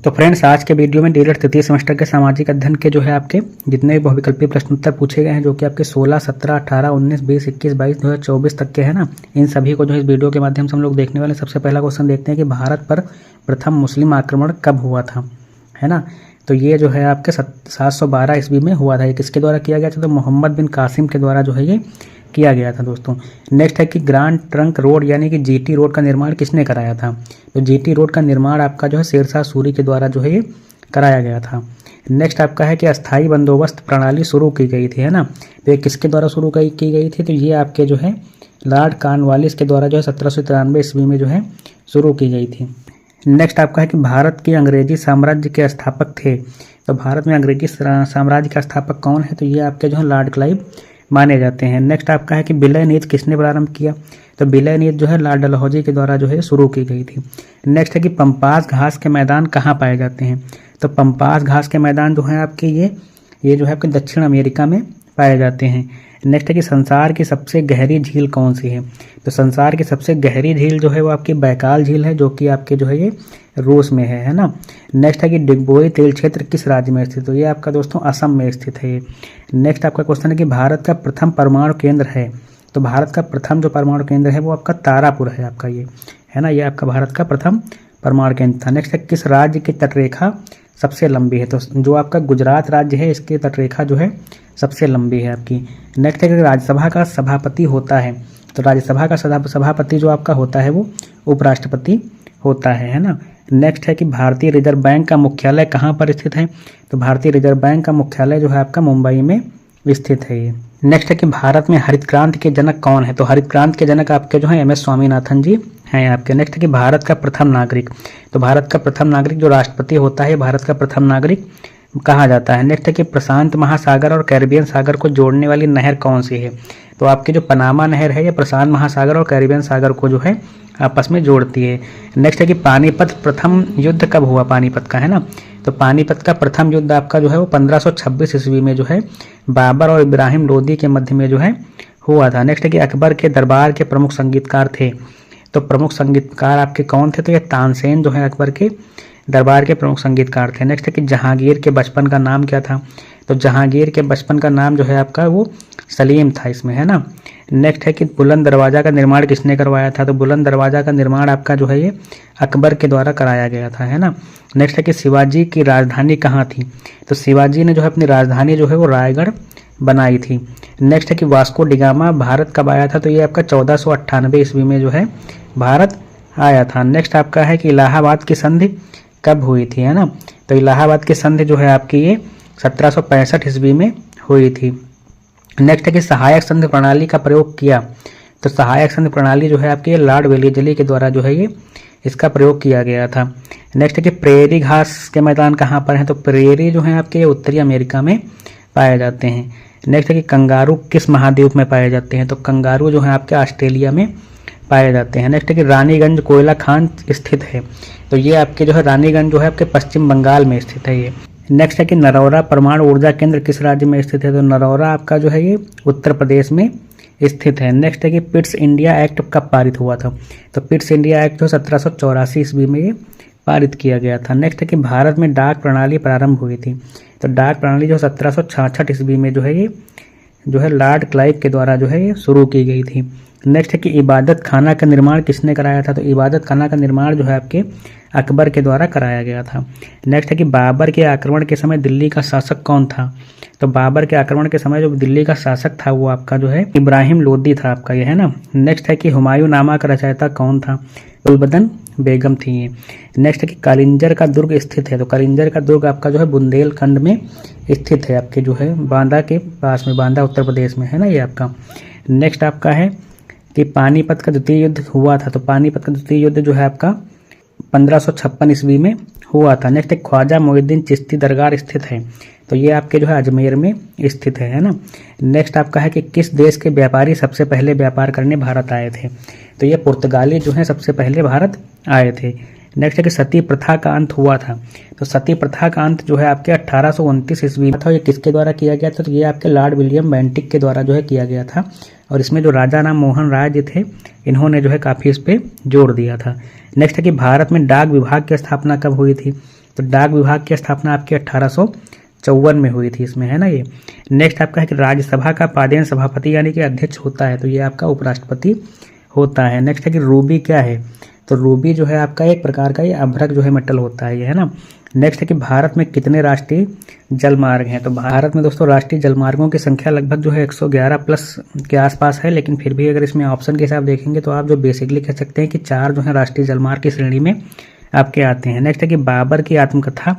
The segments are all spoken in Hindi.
तो फ्रेंड्स, आज के वीडियो में डीएलएड तृतीय सेमेस्टर के सामाजिक अध्ययन के जो है आपके जितने भी बहुविकल्पीय प्रश्नोत्तर पूछे गए हैं, जो कि आपके 16, 17, 18, 19, 20, 21, 22, 2024 तक के हैं ना, इन सभी को जो इस वीडियो के माध्यम से हम लोग देखने वाले। सबसे पहला क्वेश्चन देखते हैं कि भारत पर प्रथम मुस्लिम आक्रमण कब हुआ था, है ना। तो ये जो है आपके 712 ईस्वी में हुआ था। ये किसके द्वारा किया गया था? तो मोहम्मद बिन कासिम के द्वारा जो है ये किया गया था दोस्तों। नेक्स्ट है कि ग्रांड ट्रंक रोड यानी कि जीटी रोड का निर्माण किसने कराया था? तो जीटी रोड का निर्माण आपका जो है शेरशाह सूरी के द्वारा जो है ये कराया गया था। नेक्स्ट आपका है कि अस्थाई बंदोबस्त प्रणाली शुरू की गई थी, है ना। तो ये किसके द्वारा शुरू की गई थी? तो ये आपके जो है लॉर्ड कॉर्नवालिस के द्वारा जो है 1793 ईस्वी में जो है शुरू की गई थी। नेक्स्ट आपका है कि भारत के अंग्रेजी साम्राज्य के स्थापक थे। तो भारत में अंग्रेजी साम्राज्य का स्थापक कौन है? तो ये आपके जो है लॉर्ड क्लाइव माने जाते हैं। नेक्स्ट आपका है कि विलय नीति किसने प्रारंभ किया? तो विलय नीति जो है लॉर्ड डलहौजी के द्वारा जो है शुरू की गई थी। नेक्स्ट है कि पंपास घास के मैदान कहाँ पाए जाते हैं? तो पंपास घास के मैदान जो है आपके ये जो है आपके दक्षिण अमेरिका में पाए जाते हैं। नेक्स्ट है कि संसार की सबसे गहरी झील कौन सी है? तो संसार की सबसे गहरी झील जो है वो आपकी बैकाल झील है, जो कि आपके जो है ये रूस में है ना। नेक्स्ट है कि डिगबोई तेल क्षेत्र किस राज्य में स्थित? तो ये आपका दोस्तों असम में स्थित है ये। नेक्स्ट आपका क्वेश्चन है कि भारत का प्रथम परमाणु केंद्र है। तो भारत का प्रथम जो परमाणु केंद्र है वो आपका तारापुर है आपका ये, है ना। ये आपका भारत का प्रथम परमाणु केंद्र था। नेक्स्ट है किस राज्य की तटरेखा सबसे लंबी है? तो जो आपका गुजरात राज्य है इसकी तटरेखा जो है सबसे लंबी है आपकी। नेक्स्ट है कि राज्यसभा का सभापति होता है। तो राज्यसभा का सभापति जो आपका होता है वो उपराष्ट्रपति होता है ना। नेक्स्ट है कि भारतीय रिजर्व बैंक का मुख्यालय कहाँ पर स्थित है? तो भारतीय रिजर्व बैंक का मुख्यालय जो है आपका मुंबई में स्थित है ये। नेक्स्ट है कि भारत में हरित क्रांति के जनक कौन है? तो हरित क्रांति के जनक आपके जो है MS स्वामीनाथन जी हैं आपके। नेक्स्ट है कि भारत का प्रथम नागरिक। तो भारत का प्रथम नागरिक जो राष्ट्रपति होता है भारत का प्रथम नागरिक कहा जाता है। नेक्स्ट है कि प्रशांत महासागर और कैरिबियन सागर को जोड़ने वाली नहर कौन सी है? तो आपकी जो पनामा नहर है ये प्रशांत महासागर और कैरिबियन सागर को जो है आपस में जोड़ती है। नेक्स्ट है कि पानीपत प्रथम युद्ध कब हुआ? पानीपत का, है ना। तो पानीपत का प्रथम युद्ध आपका जो है वो 1526 ईस्वी में जो है बाबर और इब्राहिम लोदी के मध्य में जो है हुआ था। नेक्स्ट है कि अकबर के दरबार के प्रमुख संगीतकार थे। तो प्रमुख संगीतकार आपके कौन थे? तो ये तानसेन जो है अकबर के दरबार के प्रमुख संगीतकार थे। नेक्स्ट है कि जहांगीर के बचपन का नाम क्या था? तो जहांगीर के बचपन का नाम जो है आपका वो सलीम था इसमें, है ना। नेक्स्ट है कि बुलंद दरवाजा का निर्माण किसने करवाया था? तो बुलंद दरवाजा का निर्माण आपका जो है ये अकबर के द्वारा कराया गया था, है ना। नेक्स्ट है कि शिवाजी की राजधानी कहाँ थी? तो शिवाजी ने जो है अपनी राजधानी जो है वो रायगढ़ बनाई थी। नेक्स्ट है कि वास्को डिगामा भारत कब आया था? तो ये आपका 1498 ईस्वी में जो है भारत आया था। नेक्स्ट आपका है कि इलाहाबाद की संधि कब हुई थी, है ना। तो इलाहाबाद की संधि जो है आपकी ये 1765 ईस्वी में हुई थी। नेक्स्ट है कि सहायक संधि प्रणाली का प्रयोग किया। तो सहायक संधि प्रणाली जो है आपके लॉर्ड वेलेस्ली के द्वारा जो है ये इसका प्रयोग किया गया था। नेक्स्ट है कि प्रेरी घास के मैदान कहाँ पर हैं? तो प्रेरी जो है आपके उत्तरी अमेरिका में पाए जाते हैं। नेक्स्ट है कि कंगारू किस महाद्वीप में पाए जाते हैं? तो कंगारू जो है आपके ऑस्ट्रेलिया में पाए जाते हैं। नेक्स्ट है कि रानीगंज कोयला खान स्थित है। तो ये आपके जो है रानीगंज जो है आपके पश्चिम बंगाल में स्थित है ये। नेक्स्ट है कि नरौरा परमाणु ऊर्जा केंद्र किस राज्य में स्थित है? तो नरौरा आपका जो है ये उत्तर प्रदेश में स्थित है। नेक्स्ट है कि पिट्स इंडिया एक्ट कब पारित हुआ था? तो पिट्स इंडिया एक्ट जो 1784 ईस्वी में ये पारित किया गया था। नेक्स्ट है कि भारत में डाक प्रणाली प्रारंभ हुई थी। तो डाक प्रणाली जो 1766 ईस्वी में जो है ये जो है लॉर्ड क्लाइव के द्वारा जो है ये शुरू की गई थी। नेक्स्ट है कि इबादत खाना का निर्माण किसने कराया था? तो इबादत खाना का निर्माण जो है आपके अकबर के द्वारा कराया गया था। नेक्स्ट है कि बाबर के आक्रमण के समय दिल्ली का शासक कौन था? तो बाबर के आक्रमण के समय जो दिल्ली का शासक था वो आपका जो है इब्राहिम लोदी था आपका ये, है ना। नेक्स्ट है कि हुमायूं नामा का रचयिता कौन था? गुलबदन बेगम थी ये। नेक्स्ट है कि कालिंजर का दुर्ग स्थित है। तो कालिंजर का दुर्ग आपका जो है बुंदेलखंड में स्थित है आपके जो है बांदा के पास में, बांदा उत्तर प्रदेश में, है ना ये आपका। नेक्स्ट आपका है कि पानीपत का द्वितीय युद्ध हुआ था। तो पानीपत का द्वितीय युद्ध जो है आपका 1556 ईस्वी में हुआ था। नेक्स्ट एक ख्वाजा मोइनुद्दीन चिश्ती दरगाह स्थित है। तो ये आपके जो है अजमेर में स्थित है ना। नेक्स्ट आपका है कि किस देश के व्यापारी सबसे पहले व्यापार करने भारत आए थे? तो ये पुर्तगाली जो है सबसे पहले भारत आए थे। नेक्स्ट है कि सती प्रथा का अंत हुआ था। तो सती प्रथा का अंत जो है आपके 1829 ईस्वी में था। ये किसके द्वारा किया गया था? तो ये आपके लॉर्ड विलियम बेंटिक के द्वारा जो है किया गया था। और इसमें जो राजा राम मोहन राय जी थे इन्होंने जो है काफ़ी इस पर जोर दिया था। नेक्स्ट है कि भारत में डाक विभाग की स्थापना कब हुई थी? तो डाक विभाग की स्थापना आपकी 1854 में हुई थी इसमें, है ना ये। नेक्स्ट आपका है कि राज्यसभा का पादेन सभापति यानी कि अध्यक्ष होता है, तो ये आपका उपराष्ट्रपति होता है। नेक्स्ट है कि रूबी क्या है, तो रूबी जो है आपका एक प्रकार का ये अभ्रक जो है मेटल होता है ये, है ना। नेक्स्ट है कि भारत में कितने राष्ट्रीय जलमार्ग हैं, तो भारत में दोस्तों राष्ट्रीय जलमार्गों की संख्या लगभग जो है 111 प्लस के आसपास है, लेकिन फिर भी अगर इसमें ऑप्शन के हिसाब देखेंगे तो आप जो बेसिकली कह सकते हैं कि 4 जो है राष्ट्रीय जलमार्ग की श्रेणी में आपके आते हैं। नेक्स्ट है कि बाबर की आत्मकथा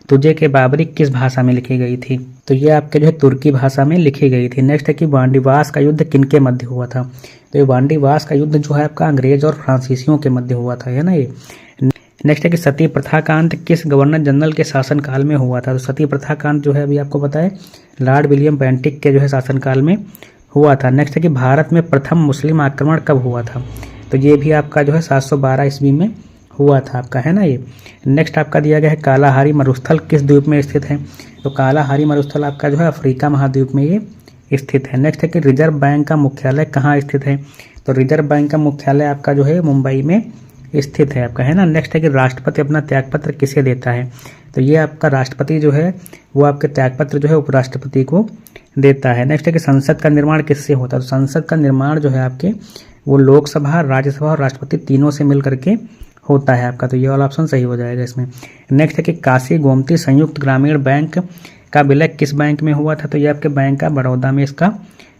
तुझे के बाबरी किस भाषा में लिखी गई थी, तो ये आपके जो है तुर्की भाषा में लिखी गई थी। नेक्स्ट है कि वांडीवास का युद्ध किनके मध्य हुआ था, तो ये वांडीवास का युद्ध जो है आपका अंग्रेज और फ्रांसीसियों के मध्य हुआ था, है ना ये। नेक्स्ट है कि सती प्रथा का अंत किस गवर्नर जनरल के शासनकाल में हुआ था, तो सती प्रथा का अंत जो है अभी आपको पता है लॉर्ड विलियम बेंटिक के जो है शासनकाल में हुआ था। नेक्स्ट है कि भारत में प्रथम मुस्लिम आक्रमण कब हुआ था, तो ये भी आपका जो है 712 ईस्वी में हुआ था आपका, है ना ये। नेक्स्ट आपका दिया गया है कालाहारी मरुस्थल किस द्वीप में स्थित है, तो कालाहारी मरुस्थल आपका जो है अफ्रीका महाद्वीप में ये स्थित है। नेक्स्ट है कि रिजर्व बैंक का मुख्यालय कहाँ स्थित है, तो रिजर्व बैंक का मुख्यालय आपका जो है मुंबई में स्थित है आपका, है ना। नेक्स्ट है कि राष्ट्रपति अपना त्यागपत्र किसे देता है, तो ये आपका राष्ट्रपति जो है वो आपके त्यागपत्र जो है उपराष्ट्रपति को देता है। नेक्स्ट है कि संसद का निर्माण किससे होता है, तो संसद का निर्माण जो है आपके वो लोकसभा, राज्यसभा और राष्ट्रपति तीनों से मिल करके होता है आपका, तो ये वाला ऑप्शन सही हो जाएगा इसमें। नेक्स्ट है कि काशी गोमती संयुक्त ग्रामीण बैंक का विलय किस बैंक में हुआ था, तो ये आपके बैंक ऑफ बड़ौदा में इसका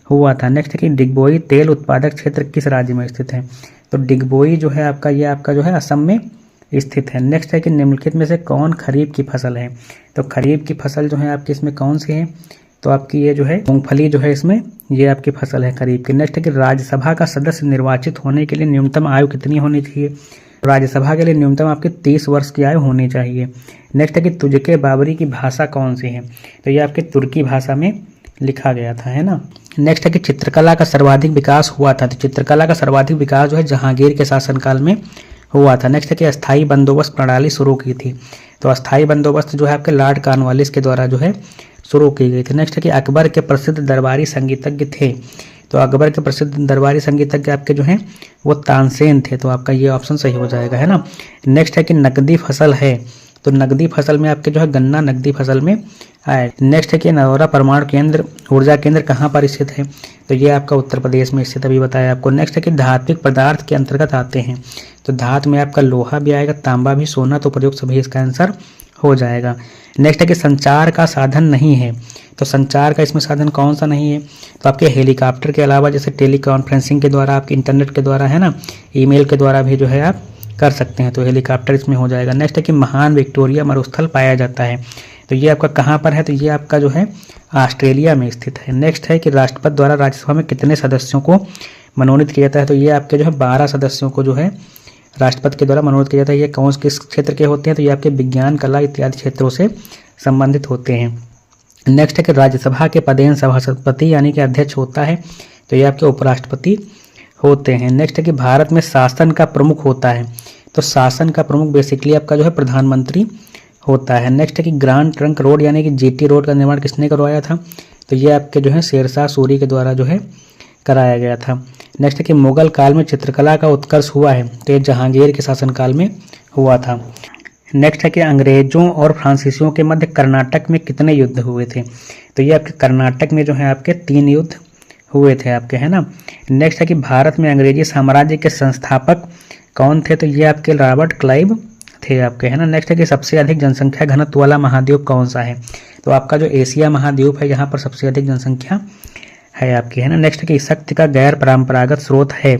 हुआ था। नेक्स्ट है कि डिगबोई तेल उत्पादक क्षेत्र किस राज्य में स्थित है, तो डिगबोई जो है आपका ये आपका जो है असम में स्थित है। नेक्स्ट है कि निम्नलिखित में से कौन खरीफ की फसल है, तो खरीफ की फसल जो है आपकी इसमें कौन सी है, तो आपकी ये जो है मूंगफली जो है इसमें ये आपकी फसल है खरीफ की। नेक्स्ट है कि राज्यसभा का सदस्य निर्वाचित होने के लिए न्यूनतम आयु कितनी होनी चाहिए, राज्यसभा के लिए न्यूनतम आपकी 30 वर्ष की आयु होनी चाहिए। नेक्स्ट है कि तुझके बाबरी की भाषा कौन सी है, तो ये आपके तुर्की भाषा में लिखा गया था, है ना। नेक्स्ट है कि चित्रकला का सर्वाधिक विकास हुआ था, तो चित्रकला का सर्वाधिक विकास जो है जहांगीर के शासनकाल में हुआ था। नेक्स्ट है कि अस्थाई बंदोबस्त प्रणाली शुरू की थी, तो अस्थाई बंदोबस्त जो है आपके लॉर्ड कॉर्नवालिस के द्वारा जो है शुरू की गई थी। नेक्स्ट है कि अकबर के प्रसिद्ध दरबारी संगीतज्ञ थे, तो अकबर के प्रसिद्ध दरबारी संगीतज्ञ आपके जो हैं वो तानसेन थे, तो आपका ये ऑप्शन सही हो जाएगा, है ना। नेक्स्ट है कि नकदी फसल है, तो नकदी फसल में आपके जो है गन्ना नकदी फसल में आए। नेक्स्ट है कि नरौरा परमाणु केंद्र ऊर्जा केंद्र कहाँ पर स्थित है, तो ये आपका उत्तर प्रदेश में स्थित, अभी बताया आपको। नेक्स्ट है कि धात्विक पदार्थ के अंतर्गत आते हैं, तो धातु में आपका लोहा भी आएगा, तांबा भी, सोना, तो प्रयुक्त सभी इसका आंसर हो जाएगा। नेक्स्ट है कि संचार का साधन नहीं है, तो संचार का इसमें साधन कौन सा नहीं है, तो आपके हेलीकॉप्टर के अलावा जैसे टेली कॉन्फ्रेंसिंग के द्वारा, आपके इंटरनेट के द्वारा, है ना, ईमेल के द्वारा भी जो है आप कर सकते हैं, तो हेलीकॉप्टर इसमें हो जाएगा। नेक्स्ट है कि महान विक्टोरिया मरुस्थल पाया जाता है, तो ये आपका कहाँ पर है, तो ये आपका जो है ऑस्ट्रेलिया में स्थित है। नेक्स्ट है कि राष्ट्रपति द्वारा राज्यसभा में कितने सदस्यों को मनोनीत किया जाता है, तो ये आपके जो है 12 सदस्यों को जो है राष्ट्रपति के द्वारा मनोनीत किया जाता है। ये कौन किस क्षेत्र के होते हैं, तो ये आपके विज्ञान, कला इत्यादि क्षेत्रों से संबंधित होते हैं। नेक्स्ट है कि राज्यसभा के पदेन सभापति यानी कि अध्यक्ष होता है, तो ये आपके उपराष्ट्रपति होते हैं। नेक्स्ट है कि भारत में शासन का प्रमुख होता है, तो शासन का प्रमुख बेसिकली आपका जो है प्रधानमंत्री होता है। नेक्स्ट है कि ग्रांड ट्रंक रोड यानी कि जीटी रोड का निर्माण किसने करवाया था, तो ये आपके जो है शेरशाह सूरी के द्वारा जो है कराया गया था। नेक्स्ट है कि मुगल काल में चित्रकला का उत्कर्ष हुआ है, तो ये जहांगीर के शासनकाल में हुआ था। नेक्स्ट है कि अंग्रेजों और फ्रांसीसियों के मध्य कर्नाटक में कितने युद्ध हुए थे, तो ये आपके कर्नाटक में जो है आपके 3 युद्ध हुए थे आपके, है ना। नेक्स्ट है कि भारत में अंग्रेजी साम्राज्य के संस्थापक कौन थे, तो ये आपके रॉबर्ट क्लाइव थे आपके, है ना। नेक्स्ट है कि सबसे अधिक जनसंख्या घनत्व वाला महाद्वीप कौन सा है, तो आपका जो एशिया महाद्वीप है यहाँ पर सबसे अधिक जनसंख्या है आपकी, है ना। नेक्स्ट है कि शक्ति का गैर परंपरागत स्रोत है,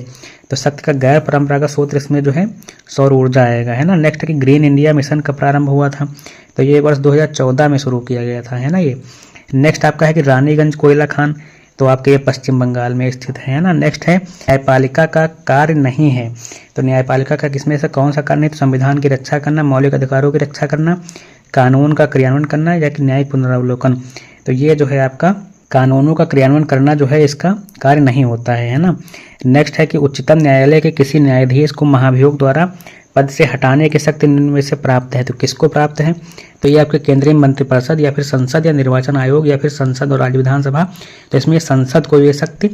तो शक्ति का गैर परंपरागत स्रोत इसमें जो है सौर ऊर्जा आएगा, है ना। नेक्स्ट है कि ग्रीन इंडिया मिशन का प्रारंभ हुआ था, तो ये वर्ष 2014 में शुरू किया गया था, है ना ये। नेक्स्ट आपका है कि रानीगंज कोयला खान, तो आपके ये पश्चिम बंगाल में स्थित है ना। नेक्स्ट है न्यायपालिका का कार्य नहीं है, तो न्यायपालिका का किसमें से कौन सा कार्य नहीं, तो संविधान की रक्षा करना, मौलिक अधिकारों की रक्षा करना, कानून का क्रियान्वयन करना या कि न्यायिक पुनरावलोकन, तो ये जो है आपका कानूनों का क्रियान्वयन करना जो है इसका कार्य नहीं होता है ना। नेक्स्ट है कि उच्चतम न्यायालय के किसी न्यायाधीश को महाभियोग द्वारा पद से हटाने की शक्ति निम्न में से प्राप्त है, तो किसको प्राप्त है, तो ये आपके केंद्रीय मंत्रिपरिषद या फिर संसद या निर्वाचन आयोग या फिर संसद और राज्य विधानसभा, तो इसमें संसद को ये शक्ति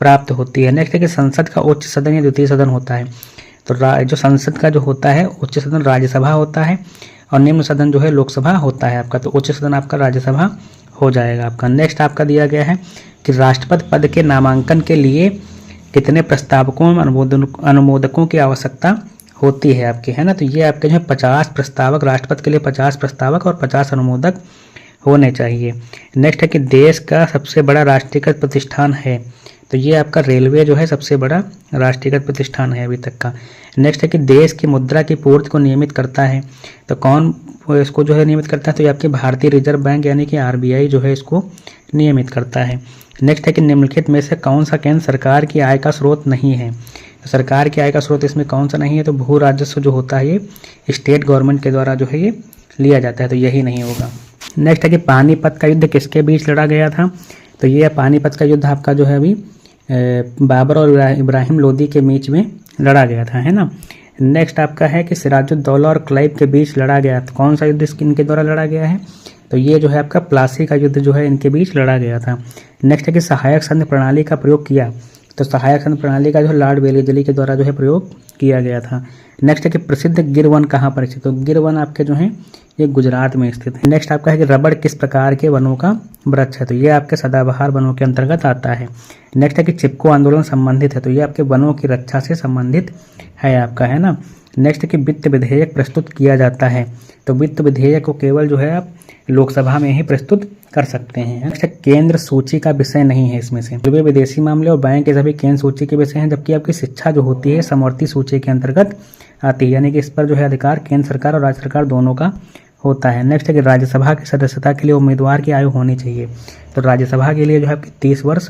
प्राप्त होती है। नेक्स्ट है कि संसद का उच्च सदन या द्वितीय सदन होता है, तो जो संसद का जो होता है उच्च सदन राज्यसभा होता है और निम्न सदन जो है लोकसभा होता है आपका, तो उच्च सदन आपका राज्यसभा हो जाएगा आपका। नेक्स्ट आपका दिया गया है कि राष्ट्रपति पद के नामांकन के लिए कितने प्रस्तावकों अनुमोदकों की आवश्यकता होती है आपके, है ना। तो ये आपके जो है 50 प्रस्तावक, राष्ट्रपति के लिए 50 प्रस्तावक और 50 अनुमोदक होने चाहिए। नेक्स्ट है कि देश का सबसे बड़ा राष्ट्रीयकृत प्रतिष्ठान है, तो ये आपका रेलवे जो है सबसे बड़ा राष्ट्रीयकृत प्रतिष्ठान है अभी तक का। नेक्स्ट है कि देश की मुद्रा की पूर्ति को नियमित करता है, तो कौन इसको जो है नियमित करता है, तो ये आपके भारतीय रिजर्व बैंक यानी कि RBI जो है इसको नियमित करता है। नेक्स्ट है कि निम्नलिखित में से कौन सा केंद्र सरकार की आय का स्रोत नहीं है, तो सरकार की आय का स्रोत इसमें कौन सा नहीं है, तो भू राजस्व जो होता है ये स्टेट गवर्नमेंट के द्वारा जो है ये लिया जाता है, तो यही नहीं होगा। नेक्स्ट है कि पानीपत का युद्ध किसके बीच लड़ा गया था, तो ये पानीपत का युद्ध आपका जो है अभी बाबर और इब्राहिम लोदी के बीच में लड़ा गया था, है ना। नेक्स्ट आपका है कि सिराजुद्दौला और क्लाइव के बीच लड़ा गया था, कौन सा युद्ध इनके द्वारा लड़ा गया है, तो ये जो है आपका प्लासी का युद्ध जो है इनके बीच लड़ा गया था। नेक्स्ट है कि सहायक संघ प्रणाली का प्रयोग किया, तो सहायक संघ प्रणाली का जो है लॉर्ड वेलेस्ली के द्वारा जो है प्रयोग किया गया था। नेक्स्ट है कि प्रसिद्ध गिर वन कहाँ पर स्थित, तो गिर वन आपके जो है ये गुजरात में स्थित है। नेक्स्ट आपका है कि रबड़ किस प्रकार के वनों का वृक्ष है, तो ये आपके सदाबहार वनों के अंतर्गत आता है। नेक्स्ट है कि चिपको आंदोलन संबंधित है, तो ये आपके वनों की रक्षा से संबंधित है आपका, है ना। नेक्स्ट है कि वित्त विधेयक प्रस्तुत किया जाता है, तो वित्त विधेयक को केवल जो है आप लोकसभा में ही प्रस्तुत कर सकते हैं। नेक्स्ट केंद्र सूची का विषय नहीं है इसमें से, रेलवे विदेशी मामले और बैंक के सभी केंद्र सूची के विषय हैं, जबकि आपकी शिक्षा जो होती है समवर्ती सूची के अंतर्गत आती है, यानी कि इस पर जो है अधिकार केंद्र सरकार और राज्य सरकार दोनों का होता है। नेक्स्ट है कि राज्यसभा की सदस्यता के लिए उम्मीदवार की आयु होनी चाहिए, तो राज्यसभा के लिए जो है आपकी 30 वर्ष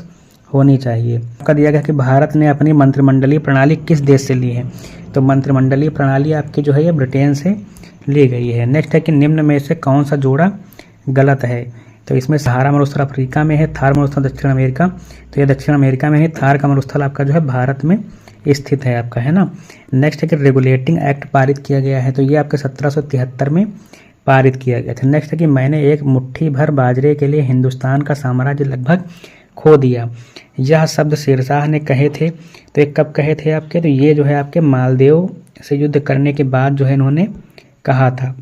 होनी चाहिए। आपका दिया गया कि भारत ने अपनी मंत्रिमंडलीय प्रणाली किस देश से ली है, तो मंत्रिमंडलीय प्रणाली आपकी जो है ये ब्रिटेन से ली गई है। नेक्स्ट है कि निम्न में से कौन सा जोड़ा गलत है, तो इसमें सहारा मरुस्थल अफ्रीका में है, थार मरुस्थल दक्षिण अमेरिका, तो ये दक्षिण अमेरिका में है, थार का मरुस्थल आपका जो है भारत में स्थित है आपका, है ना। नेक्स्ट है कि रेगुलेटिंग एक्ट पारित किया गया है, तो ये आपके 1773 में पारित किया गया था। नेक्स्ट है कि मैंने एक मुट्ठी भर बाजरे के लिए हिंदुस्तान का साम्राज्य लगभग खो दिया, यह शब्द शेरशाह ने कहे थे, तो ये कब कहे थे आपके, तो ये जो है आपके मालदेव से युद्ध करने के बाद जो है इन्होंने कहा था।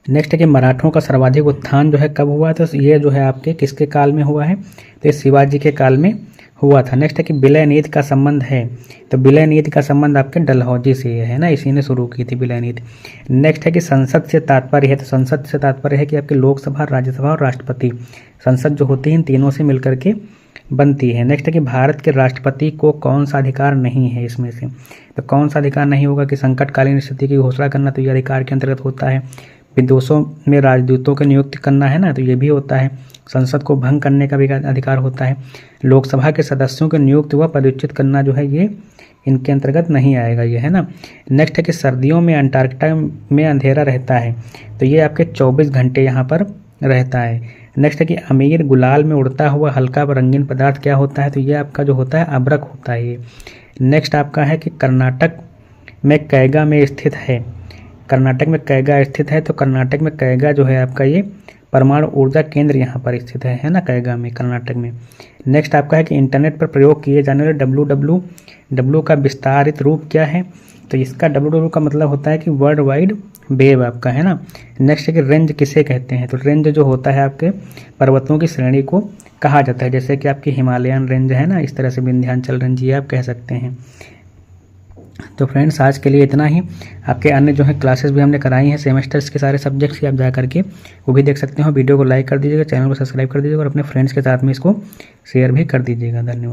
नेक्स्ट है कि मराठों का सर्वाधिक उत्थान जो है कब हुआ, तो ये जो है आपके किसके काल में हुआ है, तो ये शिवाजी के काल में हुआ था। नेक्स्ट है कि विलय नीति का संबंध है, तो विलय नीति का संबंध आपके डलहौजी से है ना, इसी ने शुरू की थी विलय नीति। नेक्स्ट है कि संसद से तात्पर्य है, तो संसद से तात्पर्य है कि आपके लोकसभा, राज्यसभा और राष्ट्रपति, संसद जो होती है इन तीनों से मिलकर के बनती है। नेक्स्ट है कि भारत के राष्ट्रपति को कौन सा अधिकार नहीं है इसमें से, तो कौन सा अधिकार नहीं होगा कि संकटकालीन स्थिति की घोषणा करना, तो ये अधिकार के अंतर्गत होता है। विदेशों में राजदूतों की नियुक्ति करना है ना, तो ये भी होता है। संसद को भंग करने का भी अधिकार होता है। लोकसभा के सदस्यों की नियुक्ति व पदच्युत करना जो है ये इनके अंतर्गत नहीं आएगा, ये है ना। नेक्स्ट है कि सर्दियों में अंटार्कटिका में अंधेरा रहता है, तो ये आपके 24 घंटे यहाँ पर रहता है। नेक्स्ट है कि अमीर गुलाल में उड़ता हुआ हल्का व रंगीन पदार्थ क्या होता है, तो ये आपका जो होता है अब्रक होता है ये। नेक्स्ट आपका है कि कर्नाटक में कैगा में स्थित है, कर्नाटक में कैगा स्थित है, तो कर्नाटक में कैगा जो है आपका ये परमाणु ऊर्जा केंद्र यहाँ पर स्थित है ना, कैगा में, कर्नाटक में। नेक्स्ट आपका है कि इंटरनेट पर प्रयोग किए जाने वाले www का विस्तारित रूप क्या है, तो इसका www का मतलब होता है कि वर्ल्ड वाइड वेब आपका, है ना। नेक्स्ट है कि रेंज किसे कहते हैं, तो रेंज जो होता है आपके पर्वतों की श्रेणी को कहा जाता है, जैसे कि आपकी हिमालयन रेंज है ना, इस तरह से विंध्याचल रेंज ये आप कह सकते हैं। तो फ्रेंड्स आज के लिए इतना ही। आपके अन्य जो है क्लासेस भी हमने कराई हैं सेमेस्टर्स के सारे सब्जेक्ट्स की, आप जा करके वो भी देख सकते हो। वीडियो को लाइक कर दीजिएगा, चैनल को सब्सक्राइब कर दीजिएगा और अपने फ्रेंड्स के साथ में इसको शेयर भी कर दीजिएगा। धन्यवाद।